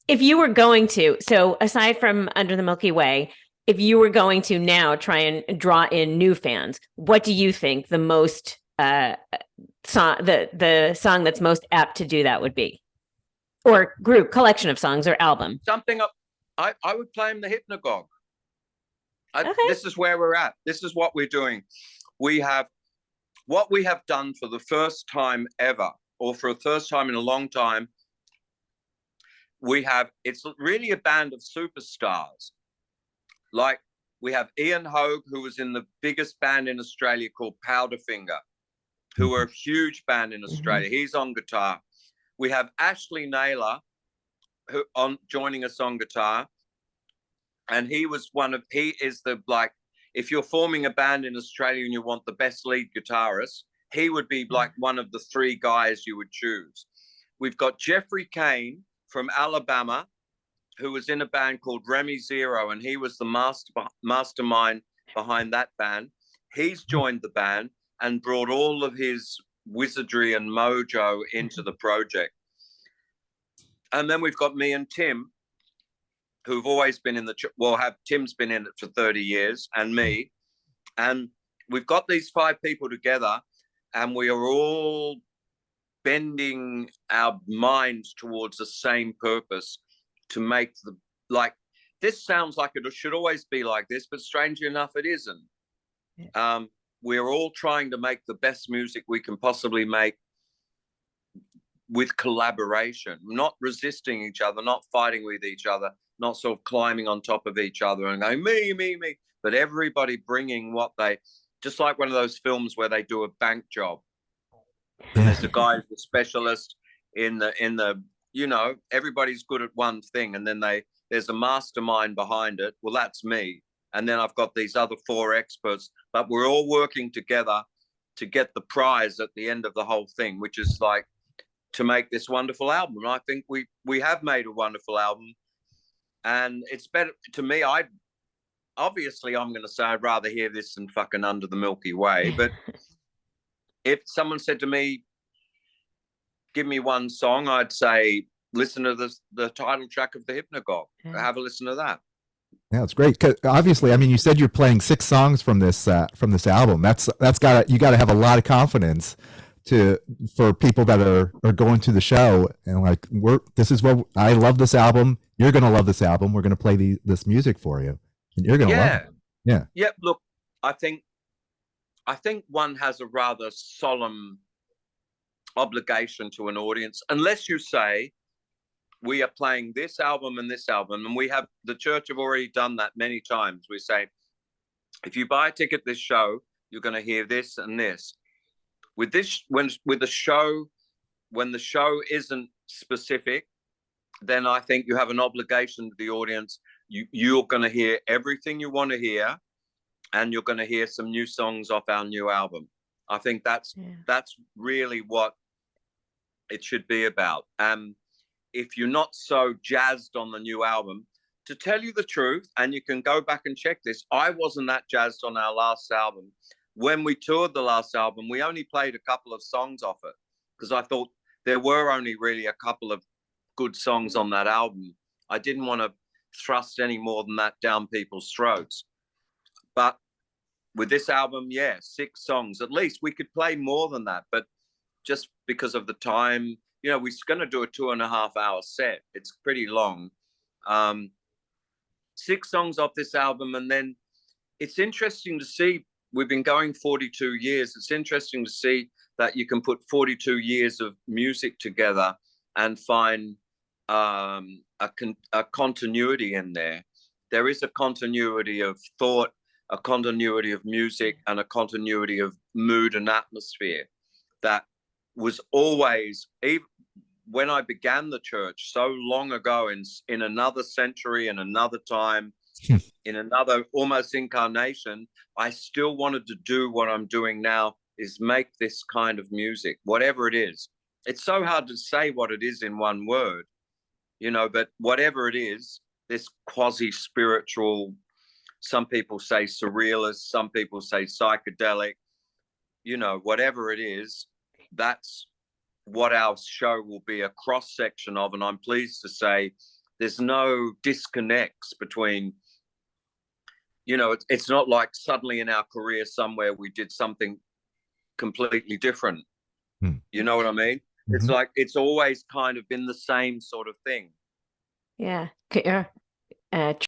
if you were going to, so aside from Under the Milky Way, if you were going to now try and draw in new fans, what do you think the most song the song that's most apt to do that would be? Or group, collection of songs or album? Something up. I would play him the Hypnogogue. Okay. This is where we're at. This is what we're doing. We have what we have done for the first time ever, or for the first time in a long time. It's really a band of superstars. Like we have Ian Hogue, who was in the biggest band in Australia called Powderfinger, who are a huge band in Australia. He's on guitar. We have Ashley Naylor, joining us on guitar. And he is the, like, if you're forming a band in Australia and you want the best lead guitarist, he would be like one of the three guys you would choose. We've got Jeffrey Kane from Alabama, who was in a band called Remy Zero, and he was the mastermind behind that band. He's joined the band and brought all of his wizardry and mojo into the project. And then we've got me and Tim, who've always been in Tim's been in it for 30 years, and me. And we've got these five people together, and we are all bending our minds towards the same purpose to make this sounds like it should always be like this, but strangely enough, it isn't. We're all trying to make the best music we can possibly make with collaboration, not resisting each other, not fighting with each other, not sort of climbing on top of each other and going, me, but everybody bringing just like one of those films where they do a bank job. And there's a guy who's a specialist in the everybody's good at one thing. And then there's a mastermind behind it. Well, that's me. And then I've got these other four experts, but we're all working together to get the prize at the end of the whole thing, which is like to make this wonderful album. And I think we have made a wonderful album. And it's better to me. Obviously I'm going to say I'd rather hear this than fucking Under the Milky Way. But if someone said to me, give me one song, I'd say, listen to the title track of the Hypnogogue. Have a listen to that. Yeah, it's great. 'Cause obviously, I mean, you said you're playing 6 songs from this album. You got to have a lot of confidence for people that are going to the show and like, I love this album. You're going to love this album. We're going to play this music for you, and you're going to love it. Yeah. Look, I think one has a rather solemn obligation to an audience, unless you say we are playing this album and this album, and the church have already done that many times. We say, if you buy a ticket this show, you're going to hear this and this. With this, when the show isn't specific, then I think you have an obligation to the audience. You're going to hear everything you want to hear, and you're going to hear some new songs off our new album. I think that's really what it should be about. If you're not so jazzed on the new album, to tell you the truth, and you can go back and check this, I wasn't that jazzed on our last album. When we toured the last album, we only played a couple of songs off it because I thought there were only really a couple of good songs on that album. I didn't want to thrust any more than that down people's throats. But with this album, 6 songs. At least we could play more than that, but just because of the time, we're going to do a 2.5-hour set. It's pretty long. 6 songs off this album, and then it's interesting to see. We've been going 42 years. It's interesting to see that you can put 42 years of music together and find a continuity in there. There is a continuity of thought, a continuity of music, and a continuity of mood and atmosphere that was always, even when I began the church so long ago in another century, in another time, in another almost incarnation, I still wanted to do what I'm doing now, is make this kind of music, whatever it is. It's so hard to say what it is in one word, but whatever it is, this quasi-spiritual, some people say surrealist, some people say psychedelic, whatever it is, that's what our show will be a cross-section of. And I'm pleased to say There's no disconnects between, you know, it's not like suddenly in our career somewhere we did something completely different. You know what I mean? It's like it's always kind of been the same sort of thing. Yeah.